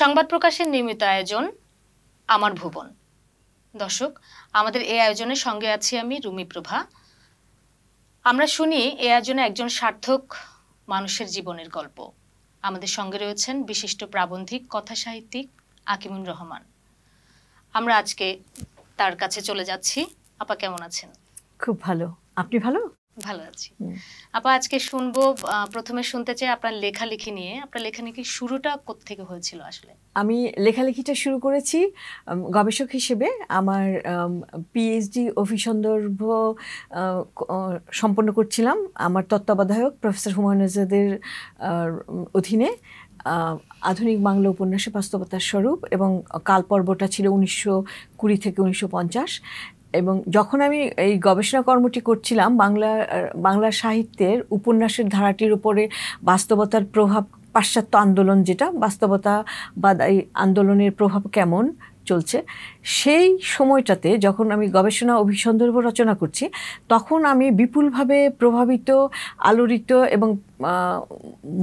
সংবাদ প্রকাশের নিয়মিত আয়োজন আমার ভুবন। দর্শক, আমাদের এই আয়োজনের সঙ্গে আছি আমি রুমি প্রভা। আমরা শুনি এই আয়োজনে একজন সার্থক মানুষের জীবনের গল্প। আমাদের সঙ্গে রয়েছেন বিশিষ্ট প্রাবন্ধিক কথা সাহিত্যিক আকিমুর রহমান। আমরা আজকে তার কাছে চলে যাচ্ছি। আপা কেমন আছেন? খুব ভালো। আপনি ভালো? ভালো আছি। আপা, আজকে শুনবো, প্রথমে শুনতে চাই আপনার লেখালেখি নিয়ে। আপনার লেখালেখির শুরুটা কোত্থেকে হয়েছিল আসলে? আমি লেখালেখিটা শুরু করেছি গবেষক হিসেবে। আমার পিএইচডি অভিসন্দর্ভ সম্পন্ন করছিলাম আমার তত্ত্বাবধায়ক প্রফেসর হুমায়ুন আজাদের অধীনে। আধুনিক বাংলা উপন্যাসে বাস্তবতার স্বরূপ, এবং কালপর্বটা ছিল 1920 থেকে 1950। এবং যখন আমি এই গবেষণা কর্মটি করছিলাম, বাংলা সাহিত্যের উপন্যাসের ধারাটির উপরে বাস্তবতার প্রভাব, পাশ্চাত্য আন্দোলন যেটা বাস্তবতাবাদ, এই আন্দোলনের প্রভাব কেমন চলছে, সেই সময়টাতে যখন আমি গবেষণা অভিসন্দর্ভ রচনা করছি, তখন আমি বিপুলভাবে প্রভাবিত, আলোড়িত এবং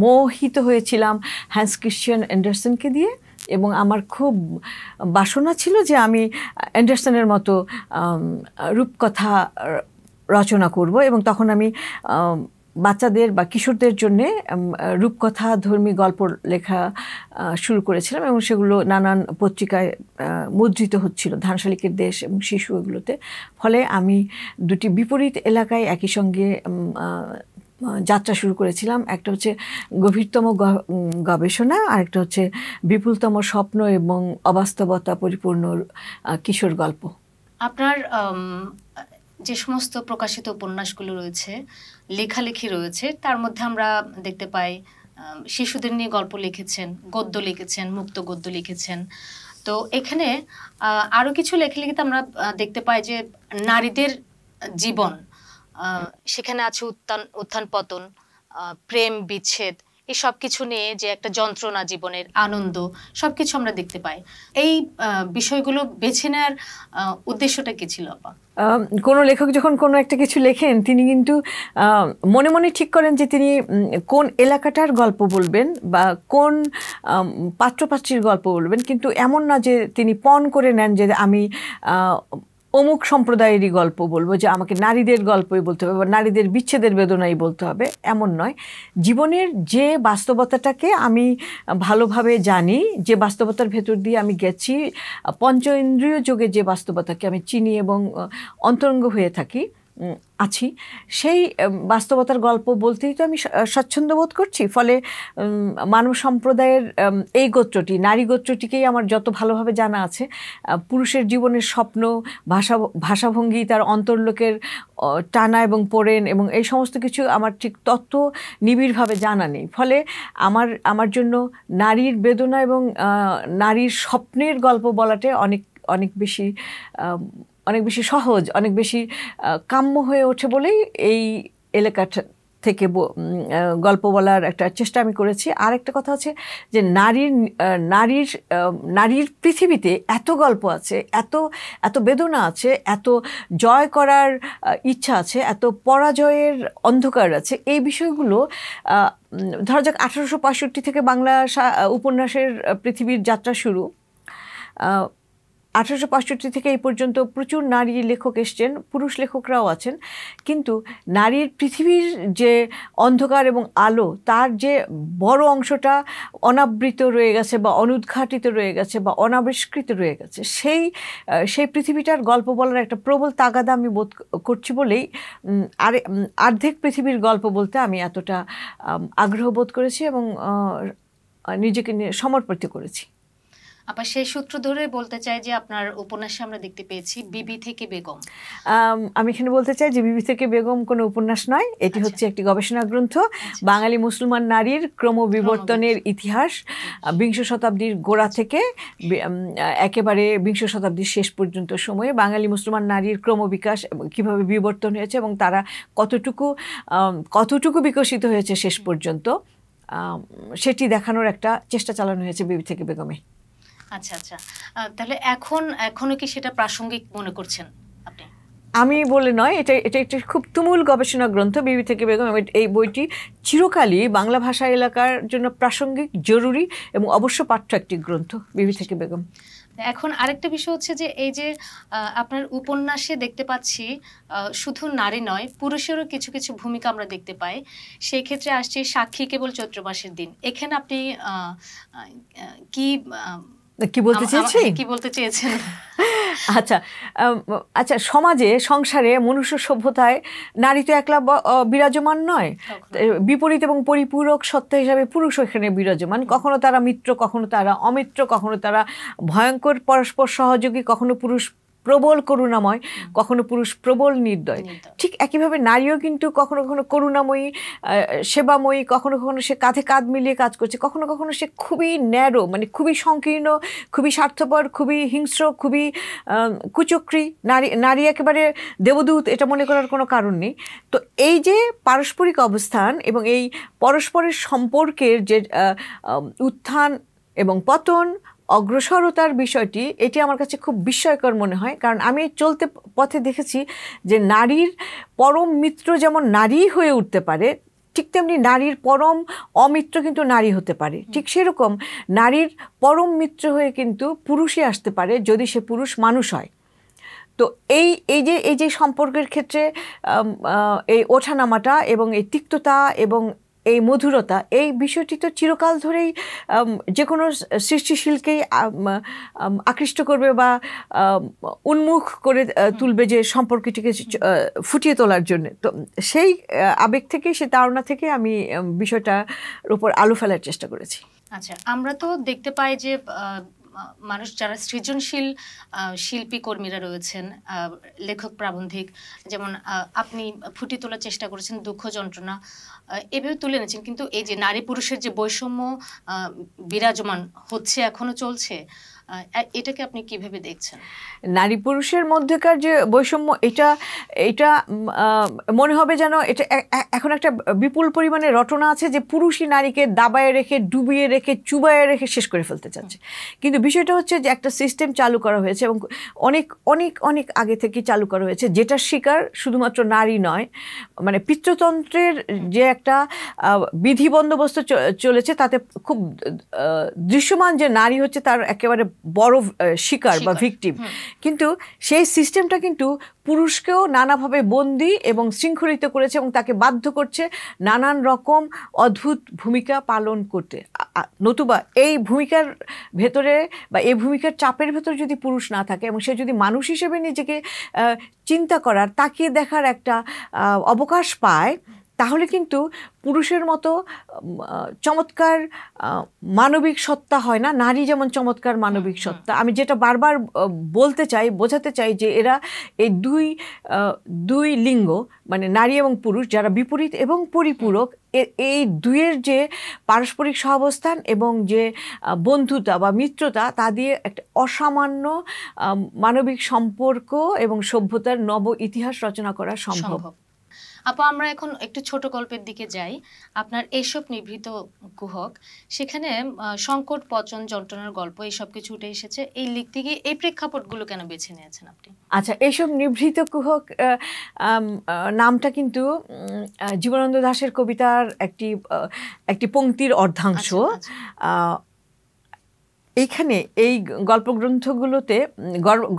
মোহিত হয়েছিলাম হ্যান্স ক্রিশ্চিয়ান অ্যান্ডারসনকে দিয়ে। এবং আমার খুব বাসনা ছিল যে আমি অ্যান্ডারসনের মতো রূপকথা রচনা করব। এবং তখন আমি বাচ্চাদের বা কিশোরদের জন্যে রূপকথা ধর্মী গল্প লেখা শুরু করেছিলাম, এবং সেগুলো নানান পত্রিকায় মুদ্রিত হচ্ছিল, ধানশালিকের দেশ এবং শিশু, এগুলোতে। ফলে আমি দুটি বিপরীত এলাকায় একই সঙ্গে যাত্রা শুরু করেছিলাম। একটা হচ্ছে গভীরতম গবেষণা, আর একটা হচ্ছে বিপুলতম স্বপ্ন এবং অবাস্তবতা পরিপূর্ণ কিশোর গল্প। আপনার যে সমস্ত প্রকাশিত উপন্যাসগুলো রয়েছে, লেখালেখি রয়েছে, তার মধ্যে আমরা দেখতে পাই শিশুদের নিয়ে গল্প লিখেছেন, গদ্য লিখেছেন, মুক্ত গদ্য লিখেছেন। তো এখানে আরও কিছু লেখালেখিতে আমরা দেখতে পাই যে নারীদের জীবন, সেখানে আছে উত্থান পতন, প্রেম বিচ্ছেদ, এই সব কিছু নিয়ে যে একটা যন্ত্রণা, জীবনের আনন্দ, সবকিছু আমরা দেখতে পাই। এই বিষয়গুলো বেছে নেওয়ার উদ্দেশ্যটা কি ছিল আপা? কোনো লেখক যখন কোনো একটা কিছু লেখেন, তিনি কিন্তু মনে মনে ঠিক করেন যে তিনি কোন এলাকাটার গল্প বলবেন বা কোন পাত্রপাত্রীর গল্প বলবেন, কিন্তু এমন না যে তিনি পণ করে নেন যে আমি অমুক সম্প্রদায়েরই গল্প বলবো, যে আমাকে নারীদের গল্পই বলতে হবে বা নারীদের বিচ্ছেদের বেদনাই বলতে হবে, এমন নয়। জীবনের যে বাস্তবতাটাকে আমি ভালোভাবে জানি, যে বাস্তবতার ভেতর দিয়ে আমি গেছি, পঞ্চ ইন্দ্রিয় যোগে যে বাস্তবতাকে আমি চিনি এবং অন্তরঙ্গ হয়ে থাকি, আছি, সেই বাস্তবতার গল্প বলতেই তো আমি স্বাচ্ছন্দ্য বোধ করছি। ফলে মানব সম্প্রদায়ের এই গোত্রটি, নারী গোত্রটিকেই আমার যত ভালোভাবে জানা আছে, পুরুষের জীবনের স্বপ্ন, ভাষাভঙ্গি, তার অন্তর্লোকের টানা এবং পোড়েন এবং এই সমস্ত কিছু আমার ঠিক তত নিবিড়ভাবে জানা নেই। ফলে আমার জন্য নারীর বেদনা এবং নারীর স্বপ্নের গল্প বলাটা অনেক বেশি সহজ, অনেক বেশি কাম্য হয়ে ওঠে বলেই এই এলাকাটা থেকে গল্প বলার একটা চেষ্টা আমি করেছি। আর একটা কথা হচ্ছে যে নারীর পৃথিবীতে এত গল্প আছে, এত বেদনা আছে, এত জয় করার ইচ্ছা আছে, এত পরাজয়ের অন্ধকার আছে। এই বিষয়গুলো ধরা যাক 1865 থেকে বাংলা উপন্যাসের পৃথিবীর যাত্রা শুরু। 1865 থেকে এই পর্যন্ত প্রচুর নারী লেখক এসছেন, পুরুষ লেখকরাও আছেন, কিন্তু নারীর পৃথিবীর যে অন্ধকার এবং আলো, তার যে বড় অংশটা অনাবৃত রয়ে গেছে বা অনুদ্ঘাটিত রয়ে গেছে বা অনাবিষ্কৃত রয়ে গেছে, সেই পৃথিবীটার গল্প বলার একটা প্রবল তাগাদা আমি বোধ করছি বলেই অর্ধেক পৃথিবীর গল্প বলতে আমি এতটা আগ্রহ বোধ করেছি এবং নিজেকে সমর্পিত করেছি। আপা, সেই সূত্র ধরে বলতে চাই যে আপনার উপন্যাসে আমরা দেখতে পেয়েছি বিবি থেকে বেগম। আমি এখানে বলতে চাই যে বিবি থেকে বেগম কোনো উপন্যাস নয়, এটি হচ্ছে একটি গবেষণা গ্রন্থ। বাঙালি মুসলমান নারীর ক্রমবিবর্তনের ইতিহাস, বিংশ শতাব্দীর গোড়া থেকে একেবারে বিংশ শতাব্দীর শেষ পর্যন্ত সময়ে বাঙালি মুসলমান নারীর ক্রমবিকাশ, কীভাবে বিবর্তন হয়েছে এবং তারা কতটুকু বিকশিত হয়েছে শেষ পর্যন্ত, সেটি দেখানোর একটা চেষ্টা চালানো হয়েছে বিবি থেকে বেগমে। আচ্ছা, তাহলে এখনো কি সেটা প্রাসঙ্গিক মনে করছেন আপনি? আমি বলে নয়, এটা এটা একটা খুব তুমুল গবেষণা গ্রন্থ বিবি থেকে বেগম। এই বইটি চিরকালই বাংলা ভাষা এলাকার জন্য প্রাসঙ্গিক, জরুরি এবং অবশ্য পাঠ্য একটি গ্রন্থ বিবি থেকে বেগম। এখন আরেকটা বিষয় হচ্ছে যে এই যে আপনার উপন্যাসে দেখতে পাচ্ছি শুধু নারী নয়, পুরুষেরও কিছু কিছু ভূমিকা আমরা দেখতে পাই। সেই ক্ষেত্রে আসছে সাক্ষী কেবল চৈত্র মাসের দিন। এখানে আপনি কি কি বলতে চেয়েছি, কি বলতে চেয়েছেন? আচ্ছা আচ্ছা, সমাজে, সংসারে, মনুষ্য সভ্যতায় নারী তো একলা বিরাজমান নয়, বিপরীত এবং পরিপূরক সত্তা হিসাবে পুরুষ এখানে বিরাজমান। কখনো তারা মিত্র, কখনো তারা অমিত্র, কখনো তারা ভয়ঙ্কর পরস্পর সহযোগী, কখনো পুরুষ প্রবল করুণাময়, কখনো পুরুষ প্রবল নির্দয়। ঠিক একইভাবে নারীও কিন্তু কখনো কখনো করুণাময়ী, সেবাময়ী, কখনো কখনো সে কাঁধে কাঁধ মিলিয়ে কাজ করছে, কখনো কখনো সে খুবই ন্যারো, মানে খুবই সংকীর্ণ, খুবই স্বার্থপর, খুবই হিংস্র, খুবই কুচক্রী। নারী একেবারে দেবদূত, এটা মনে করার কোনো কারণ নেই। তো এই যে পারস্পরিক অবস্থান এবং এই পরস্পরের সম্পর্কের যে উত্থান এবং পতন, অগ্রসরতার বিষয়টি, এটি আমার কাছে খুব বিস্ময়কর মনে হয়। কারণ আমি চলতে পথে দেখেছি যে নারীর পরম মিত্র যেমন নারী হয়ে উঠতে পারে, ঠিক তেমনি নারীর পরম অমিত্র কিন্তু নারী হতে পারে। ঠিক সেরকম নারীর পরম মিত্র হয়ে কিন্তু পুরুষই আসতে পারে, যদি সে পুরুষ মানুষ হয়। তো এই যে সম্পর্কের ক্ষেত্রে এই ওঠানামাটা এবং এই তিক্ততা এবং এই মধুরতা, এই বিষয়টি তো চিরকাল ধরেই যে কোনো সৃষ্টিশীলকেই আকৃষ্ট করবে বা উন্মুখ করে তুলবে যে সম্পর্কটিকে ফুটিয়ে তোলার জন্য। তো সেই আবেগ থেকেই, সেই ধারণা থেকে আমি বিষয়টার উপর আলো ফেলার চেষ্টা করেছি। আচ্ছা, আমরা তো দেখতে পাই যে মানুষ যারা সৃজনশীল শিল্পী কর্মীরা রয়েছেন, লেখক, প্রাবন্ধিক, যেমন আপনি ফুটিয়ে তোলার চেষ্টা করেছেন দুঃখ যন্ত্রণা, এভাবে তুলে এনেছেন। কিন্তু এই যে নারী পুরুষের যে বৈষম্য বিরাজমান হচ্ছে, এখনো চলছে, এটাকে আপনি কিভাবে দেখছেন? নারী পুরুষের মধ্যেকার যে বৈষম্য, এটা মনে হবে যেন এটা এখন একটা বিপুল পরিমাণে রটনা আছে যে পুরুষই নারীকে দাবায় রেখে, ডুবিয়ে রেখে, চুবায়ে রেখে শেষ করে ফেলতে চাচ্ছে। কিন্তু বিষয়টা হচ্ছে যে একটা সিস্টেম চালু করা হয়েছে এবং অনেক অনেক অনেক আগে থেকে চালু করা হয়েছে, যেটার শিকার শুধুমাত্র নারী নয়। মানে পিতৃতন্ত্রের যে একটা বিধি বন্দোবস্ত চলেছে, তাতে খুব দৃশ্যমান যে নারী হচ্ছে তার একেবারে বড় শিকার বা ভিকটিম। কিন্তু সেই সিস্টেমটা কিন্তু পুরুষকেও নানাভাবে বন্দী এবং শৃঙ্খলিত করেছে এবং তাকে বাধ্য করছে নানান রকম অদ্ভুত ভূমিকা পালন করতে। নতুবা এই ভূমিকার ভেতরে বা এই ভূমিকার চাপের ভেতরে যদি পুরুষ না থাকে এবং সে যদি মানুষ হিসেবে নিজেকে চিন্তা করার, তাকিয়ে দেখার একটা অবকাশ পায়, তাহলে কিন্তু পুরুষের মতো চমৎকার মানবিক সত্তা হয় না। নারী যেমন চমৎকার মানবিক সত্তা। আমি যেটা বারবার বলতে চাই, বোঝাতে চাই যে এরা এই দুই লিঙ্গ, মানে নারী এবং পুরুষ, যারা বিপরীত এবং পরিপূরক, এই দুইয়ের যে পারস্পরিক সহাবস্থান এবং যে বন্ধুতা বা মিত্রতা, তা দিয়ে একটা অসামান্য মানবিক সম্পর্ক এবং সভ্যতার নব ইতিহাস রচনা করা সম্ভব। আপা, আমরা এখন একটু ছোট গল্পের দিকে যাই। আপনার এইসব নিভৃত কুহক, সেখানে সংকট, পচন, যন্ত্রণার গল্প, এইসব কিছু উঠে এসেছে। এই লিখতে গিয়ে এই প্রেক্ষাপটগুলো কেন বেছে নিয়েছেন আপনি? আচ্ছা, এইসব নিভৃত কুহক নামটা কিন্তু জীবনানন্দ দাশের কবিতার একটি পংক্তির অর্ধাংশ। এইখানে এই গল্পগ্রন্থগুলোতে,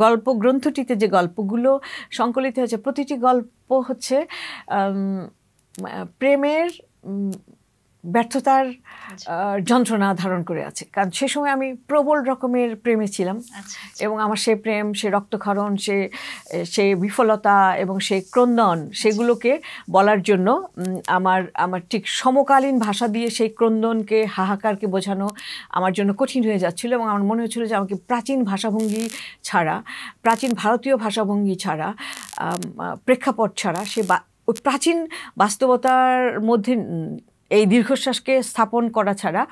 গল্পগ্রন্থটিতে যে গল্পগুলো সংকলিত হয়েছে, প্রতিটি গল্প হচ্ছে প্রেমের ব্যর্থতার যন্ত্রণা ধারণ করে আছে। কারণ সে সময় আমি প্রবল রকমের প্রেমে ছিলাম এবং আমার সে প্রেম, সে রক্তক্ষরণ, সে বিফলতা এবং সে ক্রন্দন, সেগুলোকে বলার জন্য আমার ঠিক সমকালীন ভাষা দিয়ে সেই ক্রন্দনকে, হাহাকারকে বোঝানো আমার জন্য কঠিন হয়ে যাচ্ছিল। এবং আমার মনে হচ্ছিল যে আমাকে প্রাচীন ভাষাভঙ্গি ছাড়া, প্রাচীন ভারতীয় ভাষাভঙ্গি ছাড়া, প্রেক্ষাপট ছাড়া, ওই প্রাচীন বাস্তবতার মধ্যে এই দীর্ঘশ্বাসকে স্থাপন করা ছাড়া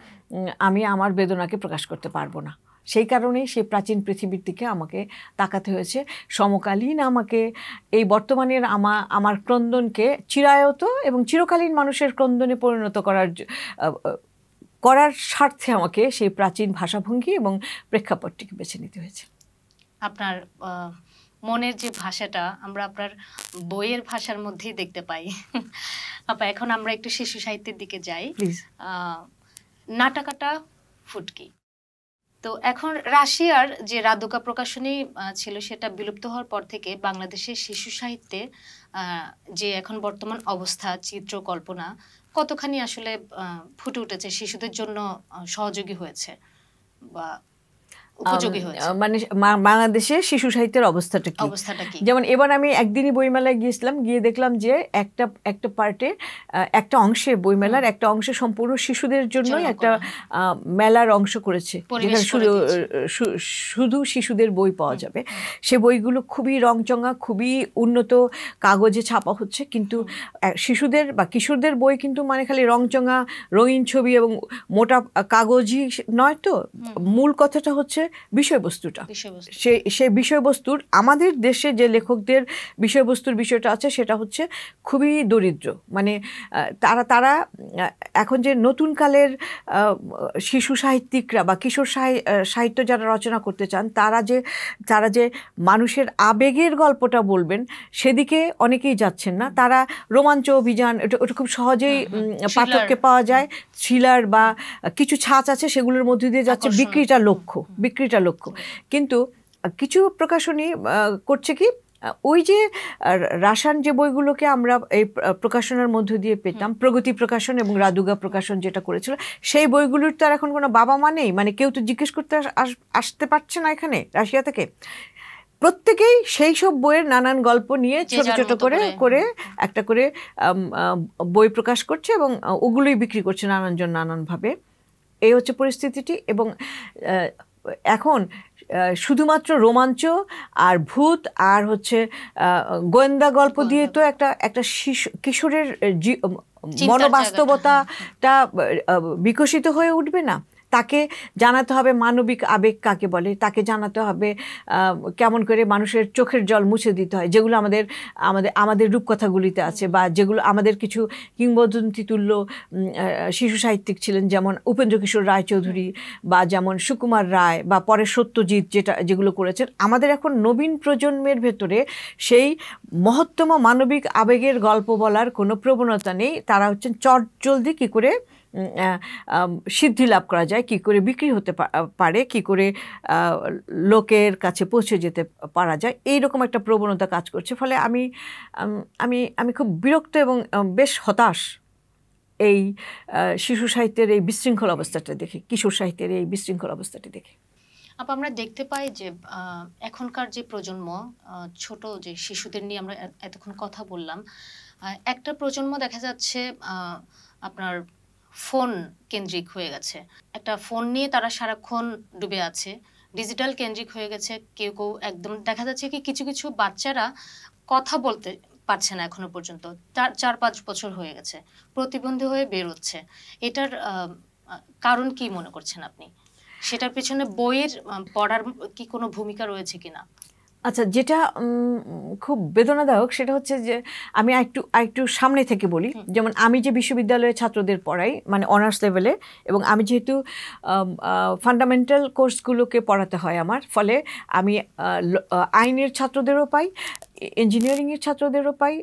আমি আমার বেদনাকে প্রকাশ করতে পারবো না। সেই কারণেই সেই প্রাচীন পৃথিবীর দিকে আমাকে তাকাতে হয়েছে। সমকালীন আমাকে, এই বর্তমানের আমার ক্রন্দনকে চিরায়ত এবং চিরকালীন মানুষের ক্রন্দনে পরিণত করার স্বার্থে আমাকে সেই প্রাচীন ভাষাভঙ্গি এবং প্রেক্ষাপটটিকে বেছে নিতে হয়েছে। আপনার মনের যে ভাষাটা আমরা আপনার বইয়ের ভাষার মধ্যেই দেখতে পাই। আপা এখন আমরা একটু শিশু সাহিত্যের দিকে যাই। প্লিজ। নাটাকাটা ফুটকি। তো এখন রাশিয়ার যে রাদুকা প্রকাশনী ছিল সেটা বিলুপ্ত হওয়ার পর থেকে বাংলাদেশের শিশু সাহিত্যে যে এখন বর্তমান অবস্থা, চিত্র কল্পনা কতখানি আসলে ফুটে উঠেছে, শিশুদের জন্য সহযোগী হয়েছে বা উপযোগী হয়েছে? মানে বাংলাদেশে শিশু সাহিত্যের অবস্থাটা কি? যেমন এবার আমি একদিনই বইমেলায় গিয়েছিলাম, গিয়ে দেখলাম যে একটা পার্টে একটা অংশে, বইমেলার একটা অংশে সম্পূর্ণ শিশুদের জন্যই একটা মেলার অংশ করেছে, যেখানে শুধু শিশুদের বই পাওয়া যাবে। সে বইগুলো খুবই রংচঙা, খুবই উন্নত কাগজে ছাপা হচ্ছে, কিন্তু শিশুদের বা কিশোরদের বই কিন্তু মানে খালি রংচঙা রঙিন ছবি এবং মোটা কাগজই নয়। তো মূল কথাটা হচ্ছে বিষয়বস্তুটা। সেই বিষয়বস্তুর, আমাদের দেশে যে লেখকদের বিষয়বস্তুর বিষয়টা আছে সেটা হচ্ছে খুবই দরিদ্র। মানে তারা এখন যে নতুন কালের শিশু সাহিত্যিকরা বা কিশোর সাহিত্য যারা রচনা করতে চান, তারা যে মানুষের আবেগের গল্পটা বলবেন সেদিকে অনেকেই যাচ্ছেন না। তারা রোমাঞ্চ অভিযান, ওটা খুব সহজেই পাঠককে পাওয়া যায়, থ্রিলার বা কিছু ছাঁচ আছে সেগুলোর মধ্যে দিয়ে যাচ্ছে, বিক্রিটা লক্ষ্য। কিন্তু কিছু প্রকাশনী করছে কি, ওই যে রাসায়ন যে বইগুলোকে আমরা এই প্রকাশনের মধ্য দিয়ে পেতাম, প্রগতি প্রকাশন এবং রাদুগা প্রকাশন যেটা করেছিল, সেই বইগুলোর তো আর এখন কোনো বাবা মা নেই। মানে কেউ তো জিজ্ঞেস করতে আসতে পারছে না এখানে রাশিয়া থেকে। প্রত্যেকেই সেই সব বইয়ের নানান গল্প নিয়ে ছোট ছোট করে একটা করে বই প্রকাশ করছে এবং ওগুলোই বিক্রি করছে নানানভাবে। এই হচ্ছে পরিস্থিতিটি। এবং এখন শুধুমাত্র রোমাঞ্চ আর ভূত আর হচ্ছে গোয়েন্দা গল্প দিয়ে তো একটা কিশোরের মনোবাস্তবতাটা বিকশিত হয়ে উঠবে না। তাকে জানাতে হবে মানবিক আবেগ কাকে বলে, তাকে জানাতে হবে কেমন করে মানুষের চোখের জল মুছে দিতে হয়, যেগুলো আমাদের রূপকথাগুলিতে আছে, বা যেগুলো আমাদের কিছু কিংবদন্তি তুল্য শিশু সাহিত্যিক ছিলেন, যেমন উপেন্দ্র কিশোর রায়চৌধুরী বা যেমন সুকুমার রায় বা পরে সত্যজিৎ যেগুলো করেছেন। আমাদের এখন নবীন প্রজন্মের ভেতরে সেই মহত্তম মানবিক আবেগের গল্প বলার কোনো প্রবণতা নেই। তারা হচ্ছেন চটজলদি কী করে সিদ্ধি লাভ করা যায়, কি করে বিক্রি হতে পারে, কি করে লোকের কাছে পৌঁছে যেতে পারা যায়, এইরকম একটা প্রবণতা কাজ করছে। ফলে আমি খুব বিরক্ত এবং বেশ হতাশ এই শিশু সাহিত্যের এই বিশৃঙ্খল অবস্থাটা দেখে, কিশোর সাহিত্যের এই বিশৃঙ্খল অবস্থাটি দেখে। আমরা দেখতে পাই যে এখনকার যে প্রজন্ম, ছোট যে শিশুদের নিয়ে আমরা এতক্ষণ কথা বললাম, একটা প্রজন্ম দেখা যাচ্ছে আপনার ফোন কেন্দ্রিক হয়ে গেছে। একটা ফোন নিয়ে তারা সারাক্ষণ ডুবে আছে, ডিজিটাল কেন্দ্রিক হয়ে গেছে। কেউ একদম দেখা যাচ্ছে কি কিছু বাচ্চারা কথা বলতে পারছে না এখনো পর্যন্ত, 4-5 বছর হয়ে গেছে, প্রতিবন্ধী হয়ে বের হচ্ছে। এটার কারণ কি মনে করছেন আপনি? সেটার পেছনে বইয়ের পড়ার কি কোনো ভূমিকা রয়েছে কিনা? আচ্ছা, যেটা খুব বেদনাদায়ক সেটা হচ্ছে যে আমি একটু সামনে থেকে বলি। যেমন আমি যে বিশ্ববিদ্যালয়ে ছাত্রদের পড়াই, মানে অনার্স লেভেলে, এবং আমি যেহেতু ফান্ডামেন্টাল কোর্সগুলোকে পড়াতে হয় আমার, ফলে আমি আইনের ছাত্রদেরও পাই, ইঞ্জিনিয়ারিংয়ের ছাত্রদেরও পাই,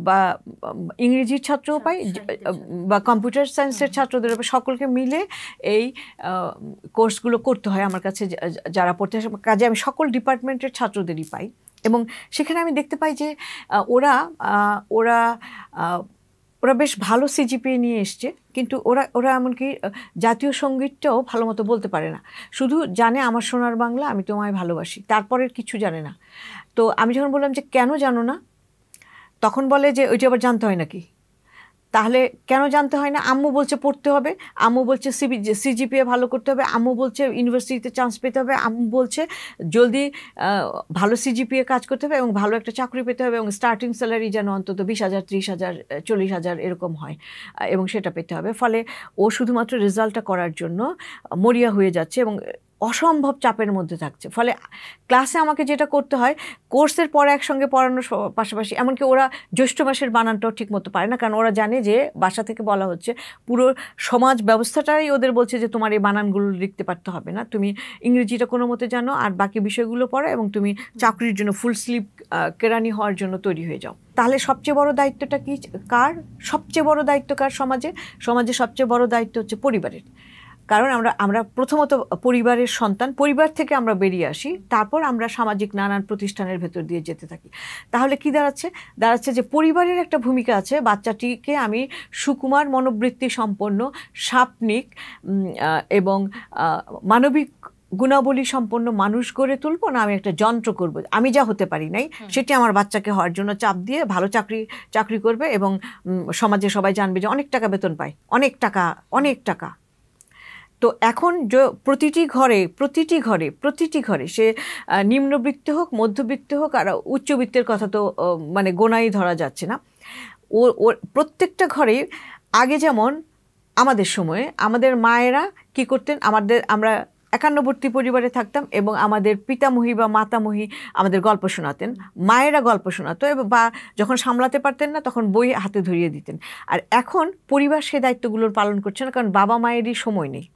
বা ইংরেজির ছাত্রও পাই, বা কম্পিউটার সায়েন্সের ছাত্রদেরও পাই। সকলকে মিলে এই কোর্সগুলো করতে হয় আমার কাছে যারা পড়তে আসে। কাজে আমি সকল ডিপার্টমেন্টের ছাত্রদেরই পাই, এবং সেখানে আমি দেখতে পাই যে ওরা বেশ ভালো সিজিপিএ নিয়ে এসছে, কিন্তু ওরা এমনকি জাতীয় সঙ্গীতটাও ভালো মতো বলতে পারে না। শুধু জানে আমার সোনার বাংলা, আমি তোমায় ভালোবাসি, তারপরের কিছু জানে না। তো আমি যখন বললাম যে কেন জানো না, তখন বলে যে ওইটা আবার জানতে হয় নাকি। তাহলে কেন জানতে হয় না? আম্মু বলছে পড়তে হবে, আম্মু বলছে সিজিপিএ ভালো করতে হবে, আম্মু বলছে ইউনিভার্সিটিতে চান্স পেতে হবে, আম্মু বলছে জলদি ভালো সিজিপিএ কাজ করতে হবে এবং ভালো একটা চাকরি পেতে হবে, এবং স্টার্টিং স্যালারি যেন অন্তত 20,000, 30,000, 40,000 এরকম হয়, এবং সেটা পেতে হবে। ফলে ও শুধুমাত্র রেজাল্টটা করার জন্য মরিয়া হয়ে যাচ্ছে এবং অসম্ভব চাপের মধ্যে থাকছে। ফলে ক্লাসে আমাকে যেটা করতে হয়, কোর্সের পরে একসঙ্গে পড়ানোর পাশাপাশি, এমনকি ওরা জ্যৈষ্ঠ মাসের বানানটাও ঠিক মতো পারে না, কারণ ওরা জানে যে বাসা থেকে বলা হচ্ছে, পুরো সমাজ ব্যবস্থাটাই ওদের বলছে যে তোমার এই বানানগুলো লিখতে পারতে হবে না, তুমি ইংরেজিটা কোনো মতে জানো আর বাকি বিষয়গুলো পড়ো এবং তুমি চাকরির জন্য ফুল স্লিভ কেরানি হওয়ার জন্য তৈরি হয়ে যাও। তাহলে সবচেয়ে বড় দায়িত্বটা কি কার? সবচেয়ে বড় দায়িত্ব কার? সমাজে সবচেয়ে বড় দায়িত্ব হচ্ছে পরিবারের। কারণ আমরা প্রথমত পরিবারের সন্তান, পরিবার থেকে আমরা বেরিয়ে আসি, তারপর আমরা সামাজিক নানান প্রতিষ্ঠানের ভেতর দিয়ে যেতে থাকি। তাহলে কি দাঁড়াচ্ছে যে পরিবারের একটা ভূমিকা আছে, বাচ্চাটিকে আমি সুকুমার মনোবৃত্তি সম্পন্ন, সাপনিক এবং মানবিক গুণাবলী সম্পন্ন মানুষ গড়ে তুলবো, না আমি একটা যন্ত্র করব, আমি যা হতে পারি নাই সেটি আমার বাচ্চাকে হওয়ার জন্য চাপ দিয়ে ভালো চাকরি করবে এবং সমাজে সবাই জানবে যে অনেক টাকা বেতন পায়, অনেক টাকা। তো এখন প্রতিটি ঘরে সে নিম্নবিত্ত হোক, মধ্যবিত্ত হোক আর উচ্চবিত্তের কথা তো মানে গোনাই ধরা যাচ্ছে না, ও প্রত্যেকটা ঘরে আগে যেমন আমাদের সময়ে আমাদের মায়েরা কি করতেন, আমরা একান্নবর্তী পরিবারে থাকতাম এবং আমাদের পিতামহী বা মাতামহী আমাদের গল্প শোনাতেন, মায়েরা গল্প শোনাতো বা যখন সামলাতে পারতেন না তখন বই হাতে ধরিয়ে দিতেন। আর এখন পরিবার সেই দায়িত্বগুলোর পালন করছে না, কারণ বাবা মায়েরই সময় নেই।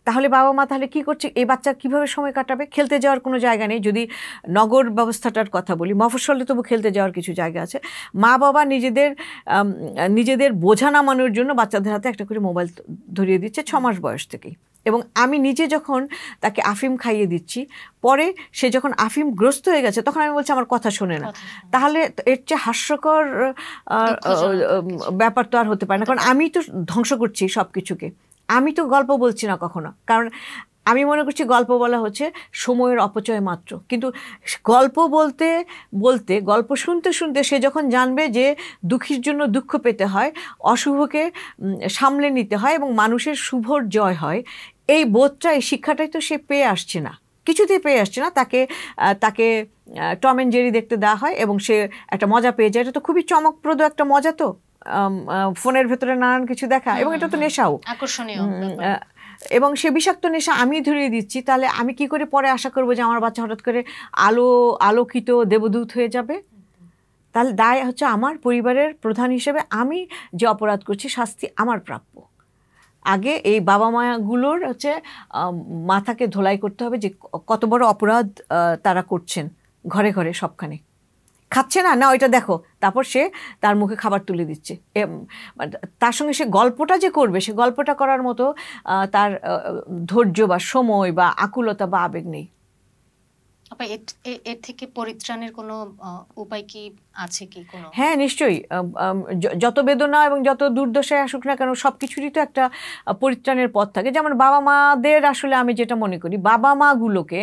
তাহলে বাবা মা তাহলে কী করছে, এই বাচ্চা কীভাবে সময় কাটাবে? খেলতে যাওয়ার কোনো জায়গা নেই। যদি নগর ব্যবস্থাটার কথা বলি, মফস্বলে তবু খেলতে যাওয়ার কিছু জায়গা আছে। মা বাবা নিজেদের বোঝা নামানোর জন্য বাচ্চাদের হাতে একটা করে মোবাইল ধরিয়ে দিচ্ছে 6 মাস বয়স থেকেই। এবং আমি নিজে যখন তাকে আফিম খাইয়ে দিচ্ছি, পরে সে যখন আফিম গ্রস্ত হয়ে গেছে তখন আমি বলছি আমার কথা শোনে না। তাহলে এর চেয়ে হাস্যকর ব্যাপার তো আর হতে পারে না, কারণ আমি তো ধ্বংস করছি সব কিছুকে। আমি তো গল্প বলছি না কখনো, কারণ আমি মনে করছি গল্প বলা হচ্ছে সময়ের অপচয় মাত্র। কিন্তু গল্প গল্প শুনতে সে যখন জানবে যে দুঃখীর জন্য দুঃখ পেতে হয়, অশুভকে সামলে নিতে হয় এবং মানুষের শুভর জয় হয়, এই বোধটা, এই শিক্ষাটাই তো সে পেয়ে আসছে না, কিছুতেই পেয়ে আসছে না। তাকে টম অ্যান্ড জেরি দেখতে দেওয়া হয় এবং সে একটা মজা পেয়ে যায়। এটা তো খুবই চমকপ্রদ একটা মজা, তো ফোনের ভেতরে নানান কিছু দেখা, এবং এটা তো নেশাও, আকর্ষণীয়, এবং সে বিষাক্ত নেশা আমি ধরিয়ে দিচ্ছি। তাহলে আমি কি করে পরে আশা করবো যে আমার বাচ্চা হঠাৎ করে আলোকিত দেবদূত হয়ে যাবে? তাহলে দায় হচ্ছে আমার, পরিবারের প্রধান হিসেবে আমি যে অপরাধ করছি শাস্তি আমার প্রাপ্য। আগে এই বাবা মাগুলোর হচ্ছে মাথাকে ধোলাই করতে হবে যে কত বড় অপরাধ তারা করছেন, ঘরে ঘরে সবখানে। খাচ্ছে না ওইটা দেখো, তারপর সে তার মুখে খাবার তুলে দিচ্ছে। তার সঙ্গে সে গল্পটা যে করবে, সে গল্পটা করার মতো তার ধৈর্য বা সময় বা আকুলতা বা আবেগ নেই। এর থেকে পরিত্রাণের কোনো উপায় কি আছে কি কোনো? হ্যাঁ, নিশ্চয়ই। যত বেদনা এবং যত দুর্দশায় আসুক না কেন, সব কিছুরই তো একটা পরিত্রাণের পথ থাকে। যেমন বাবা মাদের আসলে আমি যেটা মনে করি, বাবা মাগুলোকে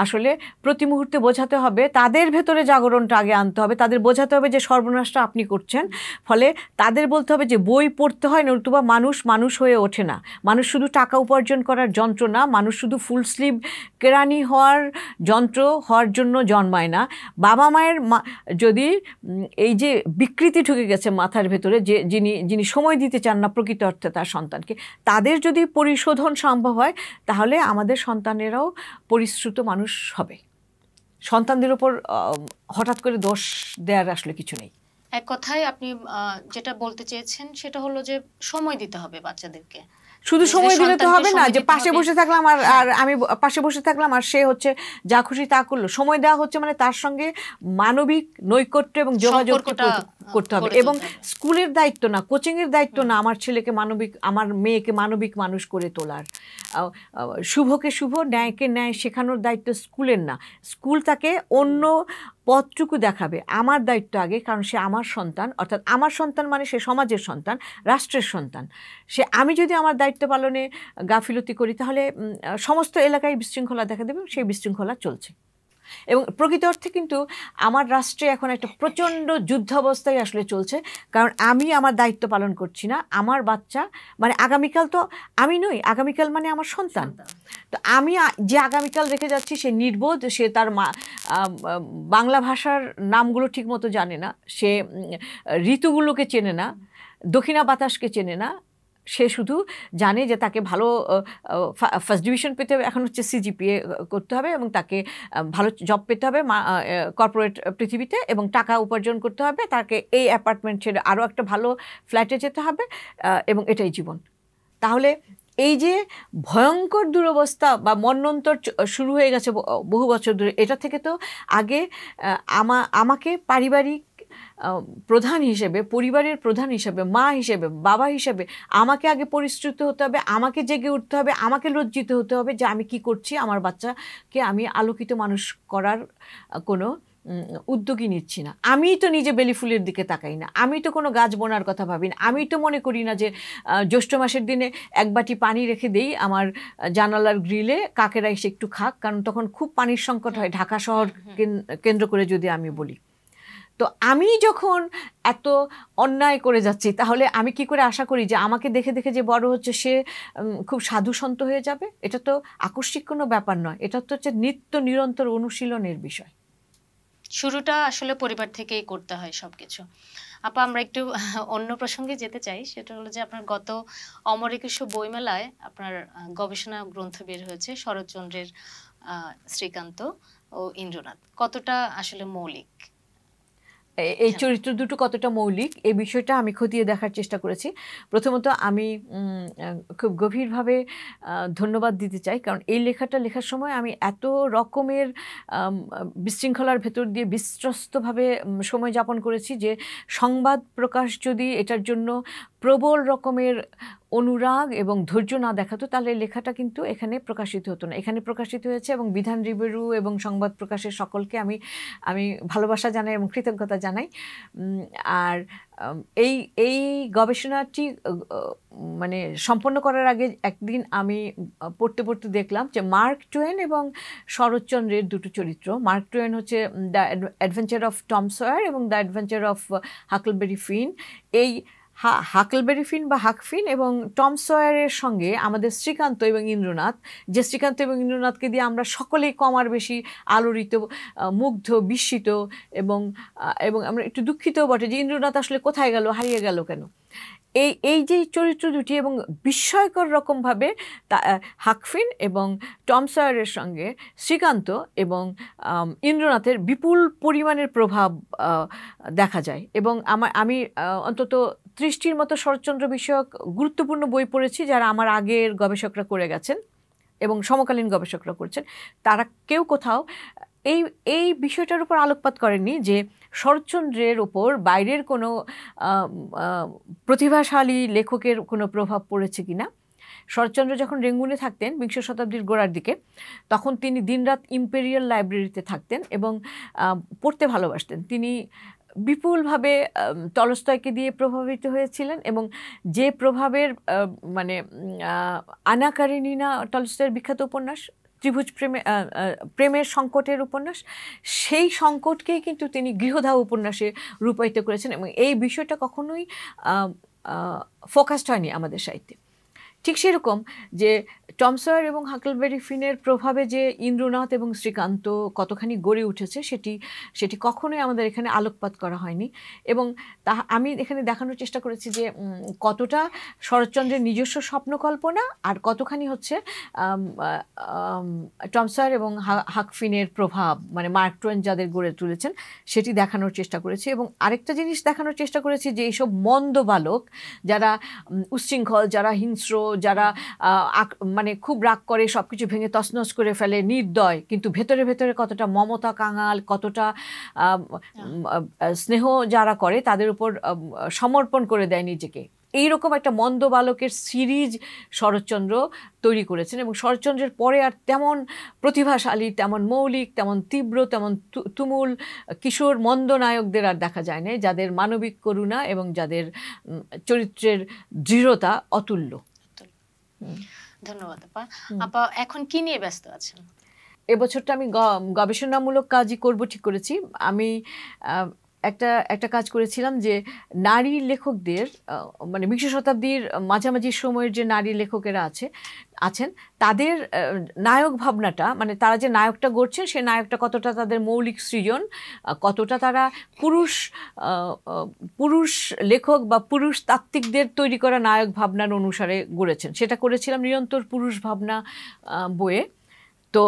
আসলে প্রতি মুহূর্তে বোঝাতে হবে, তাদের ভেতরে জাগরণটা আগে আনতে হবে, তাদের বোঝাতে হবে যে সর্বনাশটা আপনি করছেন। ফলে তাদের বলতে হবে যে বই পড়তে হয়, নতুবা মানুষ হয়ে ওঠে না। মানুষ শুধু টাকা উপার্জন করার যন্ত্র না, মানুষ শুধু ফুল স্লিভ কেরানি হওয়ার যন্ত্র হওয়ার জন্য জন্মায় না। বাবা মায়ের যদি এই যে বিকৃতি ঢুকে গেছে মাথার ভেতরে, যে যিনি সময় দিতে চান না প্রকৃত অর্থে তার সন্তানকে, তাদের যদি পরিশোধন সম্ভব হয় তাহলে আমাদের সন্তানেরাও পরিশ্রুত মানুষ হবে। সন্তানদের উপর হঠাৎ করে দোষ দেওয়ার আসলে কিছু নেই। এক কথায় আপনি যেটা বলতে চেয়েছেন সেটা হলো যে সময় দিতে হবে বাচ্চাদেরকে। শুধু সময় দিলে তো হবে না যে পাশে বসে থাকলাম আর আমি পাশে বসে থাকলাম আর সে হচ্ছে যা খুশি তা করলো। সময় দেওয়া হচ্ছে মানে তার সঙ্গে মানবিক নৈকট্য এবং যোগাযোগ করতে হবে। এবং স্কুলের দায়িত্ব না, কোচিং এর দায়িত্ব না আমার ছেলেকে মানবিক, আমার মেয়েকে মানবিক মানুষ করে তোলার। শুভকে শুভ, ন্যায়কে ন্যায় শেখানোর দায়িত্ব স্কুলের না। স্কুল তাকে অন্য পথটুকু দেখাবে। আমার দায়িত্ব আগে, কারণ সে আমার সন্তান, অর্থাৎ আমার সন্তান মানে সে সমাজের সন্তান, রাষ্ট্রের সন্তান। আমি যদি আমার দায়িত্ব পালনে গাফিলতি করি তাহলে সমস্ত এলাকায় বিশৃঙ্খলা দেখা দেবে, সেই বিশৃঙ্খলা চলছে। এবং প্রকৃত অর্থে কিন্তু আমার রাষ্ট্রে এখন একটা প্রচণ্ড যুদ্ধাবস্থায় আসলে চলছে, কারণ আমি আমার দায়িত্ব পালন করছি না। আমার বাচ্চা মানে আগামীকাল তো আমি নই, আগামীকাল মানে আমার সন্তান। তো আমি যে আগামীকাল রেখে যাচ্ছি সে নির্বোধ, সে তার বাংলা ভাষার নামগুলো ঠিকমতো জানে না, সে ঋতুগুলোকে চেনে না, দক্ষিণা বাতাসকে চেনে না, সে শুধু জানে যে তাকে ভালো ফার্স্ট ডিভিশন পেতে হবে, এখন হচ্ছে সিজিপিএ করতে হবে এবং তাকে ভালো জব পেতে হবে কর্পোরেট পৃথিবীতে এবং টাকা উপার্জন করতে হবে, তাকে এই অ্যাপার্টমেন্ট ছেড়ে আরও একটা ভালো ফ্ল্যাটে যেতে হবে এবং এটাই জীবন। তাহলে এই যে ভয়ঙ্কর দুরবস্থা বা মন্বন্তর শুরু হয়ে গেছে বহু বছর ধরে, এটা থেকে তো আগে আমাকে পারিবারিক প্রধান হিসেবে, পরিবারের প্রধান হিসেবে, মা হিসেবে, বাবা হিসেবে আমাকে আগে পরিশ্রুত হতে হবে, আমাকে জেগে উঠতে হবে, আমাকে লজ্জিত হতে হবে যে আমি কি করছি, আমার বাচ্চাকে আমি আলোকিত মানুষ করার কোনো উদ্যোগই নিচ্ছি না। আমি তো নিজে বেলি ফুলের দিকে তাকাই না, আমি তো কোনো গাছ বোনার কথা ভাবি না, আমি তো মনে করি না যে জ্যৈষ্ঠ মাসের দিনে এক বাটি পানি রেখে দেই আমার জানালার গ্রিলে, কাকেরা এসে একটু খাক, কারণ তখন খুব পানির সংকট হয় ঢাকা শহর কেন্দ্র করে যদি আমি বলি। তো আমি যখন এত অন্যায় করে যাচ্ছি, তাহলে আমি কি করে আশা করি যে আমাকে দেখে দেখে যে বড় হচ্ছে সে খুব সাধু সন্ত হয়ে যাবে? এটা তো আকস্মিক কোনো ব্যাপার নয়, এটা তো হচ্ছে নিত্য নিরন্তর অনুশীলনের বিষয়। শুরুটা আসলে পরিবার থেকেই করতে হয় সবকিছু। আপা, আমরা একটু অন্য প্রসঙ্গে যেতে চাই, সেটা হলো যে আপনার গত অমর একুশে বইমেলায় আপনার গবেষণা গ্রন্থ বের হয়েছে শরৎচন্দ্রের শ্রীকান্ত ও ইন্দ্রনাথ। কতটা আসলে মৌলিক, এই চরিত্র দুটো কতটা মৌলিক, এই বিষয়টা আমি খতিয়ে দেখার চেষ্টা করেছি। প্রথমত আমি খুব গভীরভাবে ধন্যবাদ দিতে চাই, কারণ এই লেখাটা লেখার সময় আমি এত রকমের বিশৃঙ্খলার ভেতর দিয়ে বিস্ত্রস্তভাবে সময় যাপন করেছি যে সংবাদ প্রকাশ যদি এটার জন্য প্রবল রকমের অনুরাগ এবং ধৈর্য না দেখাতো, তাহলে লেখাটা কিন্তু এখানে প্রকাশিত হতো না। এখানে প্রকাশিত হয়েছে এবং বিধান রিবেরু এবং সংবাদ প্রকাশের সকলকে আমি ভালোবাসা জানাই এবং কৃতজ্ঞতা জানাই। আর এই গবেষণাটি মানে সম্পন্ন করার আগে একদিন আমি পড়তে পড়তে দেখলাম যে মার্ক টুয়েন এবং শরৎচন্দ্রের দুটো চরিত্র, মার্ক টুয়েন হচ্ছে the adventure of Tom swear এবং দ্য অ্যাডভেঞ্চার অফ হাকলবেরি ফিন। এই হাকলবেরি ফিন বা হাকফিন এবং টম সয়ারের সঙ্গে আমাদের শ্রীকান্ত এবং ইন্দ্রনাথ, যে শ্রীকান্ত এবং ইন্দ্রনাথকে দিয়ে আমরা সকলেই কম আর বেশি আলোড়িত, মুগ্ধ, বিস্মিত এবং আমরা একটু দুঃখিতও বটে যে ইন্দ্রনাথ আসলে কোথায় গেল, হারিয়ে গেল কেন। এই যে চরিত্র দুটি এবং বিস্ময়কর রকমভাবে হাকফিন এবং টম সয়ারের সঙ্গে শ্রীকান্ত এবং ইন্দ্রনাথের বিপুল পরিমাণের প্রভাব দেখা যায়। এবং আমি অন্তত 30টির মতো শরৎচন্দ্র বিষয়ক গুরুত্বপূর্ণ বই পড়েছি যারা আমার আগের গবেষকরা করে গেছেন এবং সমকালীন গবেষকরা করছেন, তারা কেউ কোথাও এই বিষয়টার উপর আলোকপাত করেননি যে শরৎচন্দ্রের ওপর বাইরের কোনো প্রতিভাশালী লেখকের কোনো প্রভাব পড়েছে কিনা। শরৎচন্দ্র যখন রেঙ্গুনে থাকতেন বিংশ শতাব্দীর গোড়ার দিকে, তখন তিনি দিনরাত ইম্পেরিয়াল লাইব্রেরিতে থাকতেন এবং পড়তে ভালোবাসতেন। তিনি বিপুলভাবে টলস্টয়কে দিয়ে প্রভাবিত হয়েছিলেন এবং যে প্রভাবের মানে আনা কারেনিনা, টলস্টয়ের বিখ্যাত উপন্যাস ত্রিভুজ প্রেমের সংকটের উপন্যাস, সেই সংকটকেই কিন্তু তিনি গৃহদাহ উপন্যাসে রূপায়িত করেছেন এবং এই বিষয়টা কখনোই ফোকাসড হয়নি আমাদের সাহিত্যে। ঠিক সেরকম যে টম সয়ার এবং হাকলবেরি ফিনের প্রভাবে যে ইন্দ্রনাথ এবং শ্রীকান্ত কতখানি গড়ে উঠেছে সেটি কখনোই আমাদের এখানে আলোকপাত করা হয়নি। এবং আমি এখানে দেখানোর চেষ্টা করেছি যে কতটা শরৎচন্দ্রের নিজস্ব স্বপ্নকল্পনা আর কতখানি হচ্ছে টম সয়ার এবং হাকফিনের প্রভাব, মানে মার্ক টুয়েন যাদের গড়ে তুলেছেন সেটি দেখানোর চেষ্টা করেছি। এবং আরেকটা জিনিস দেখানোর চেষ্টা করেছি যে এইসব মন্দ বালক যারা উচ্ছৃঙ্খল, যারা হিংস্র, যারা মানে খুব রাগ করে সব কিছু ভেঙে তছনছ করে ফেলে, নির্দয়, কিন্তু ভেতরে ভেতরে কতটা মমতা কাঙাল, কতটা স্নেহ যারা করে তাদের উপর সমর্পণ করে দেয় নিজেকে, এইরকম একটা মন্দ বালকের সিরিজ শরৎচন্দ্র তৈরি করেছেন। এবং শরৎচন্দ্রের পরে আর তেমন প্রতিভাশালী, তেমন মৌলিক, তেমন তীব্র, তেমন তুমুল কিশোর মন্দ নায়কদের আর দেখা যায় না, যাদের মানবিক করুণা এবং যাদের চরিত্রের দৃঢ়তা অতুল্য। ধন্যবাদ আপা। আপা এখন কি নিয়ে ব্যস্ত আছেন? এবছরটা আমি গবেষণামূলক কাজই করব ঠিক করেছি। আমি একটা কাজ করেছিলাম যে নারী লেখকদের মানে বিংশ শতাব্দীর মাঝামাঝি সময়ের যে নারী লেখকেরা আছেন তাদের নায়ক ভাবনাটা, মানে তারা যে নায়কটা গড়ছেন সে নায়কটা কতটা তাদের মৌলিক সৃজন, কতটা তারা পুরুষ লেখক বা পুরুষ তাত্ত্বিকদের তৈরি করা নায়ক ভাবনার অনুসারে গড়েছেন, সেটা করেছিলাম নিরন্তর পুরুষ ভাবনা বইয়ে। তো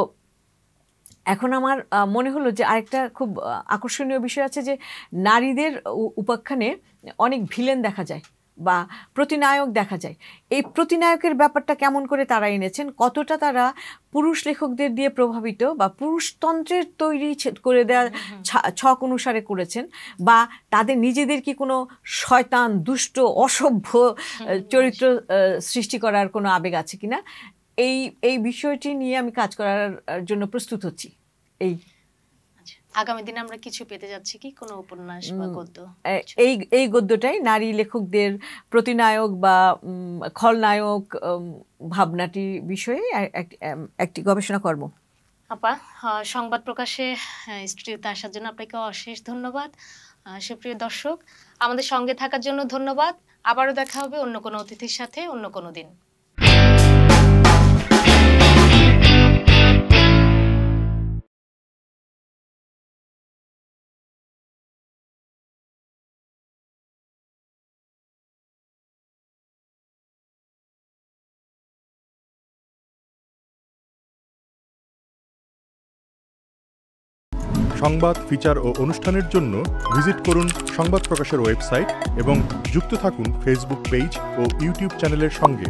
এখন আমার মনে হলো যে আরেকটা খুব আকর্ষণীয় বিষয় আছে যে নারীদের উপাখ্যানে অনেক ভিলেন দেখা যায় বা প্রতিনায়ক দেখা যায়। এই প্রতিনায়কের ব্যাপারটা কেমন করে তারা এনেছেন, কতটা তারা পুরুষ লেখকদের দিয়ে প্রভাবিত বা পুরুষতন্ত্রের তৈরি করে দেওয়া ছক অনুসারে করেছেন, বা তাদের নিজেদের কি কোনো শয়তান দুষ্ট অসভ্য চরিত্র সৃষ্টি করার কোনো আবেগ আছে কিনা, এই বিষয়টি নিয়ে আমি কাজ করার জন্য প্রস্তুত হচ্ছি। আগামী দিনে আমরা কিছু পেতে যাচ্ছি কি, কোনো উপন্যাস বা গদ্য? এই গদ্যটাই নারী লেখকদের প্রতিনায়ক বা খলনায়ক ভাবনাটি বিষয়ে একটি গবেষণা কর্ম। আপা, সংবাদ প্রকাশে স্টুডিওতে আসার জন্য আপনাকে অশেষ ধন্যবাদ। সুপ্রিয় দর্শক, আমাদের সঙ্গে থাকার জন্য ধন্যবাদ। আবারও দেখা হবে অন্য কোনো অতিথির সাথে অন্য কোনো দিন। সংবাদ, ফিচার ও অনুষ্ঠানের জন্য ভিজিট করুন সংবাদ প্রকাশের ওয়েবসাইট এবং যুক্ত থাকুন ফেসবুক পেজ ও ইউটিউব চ্যানেলের সঙ্গে।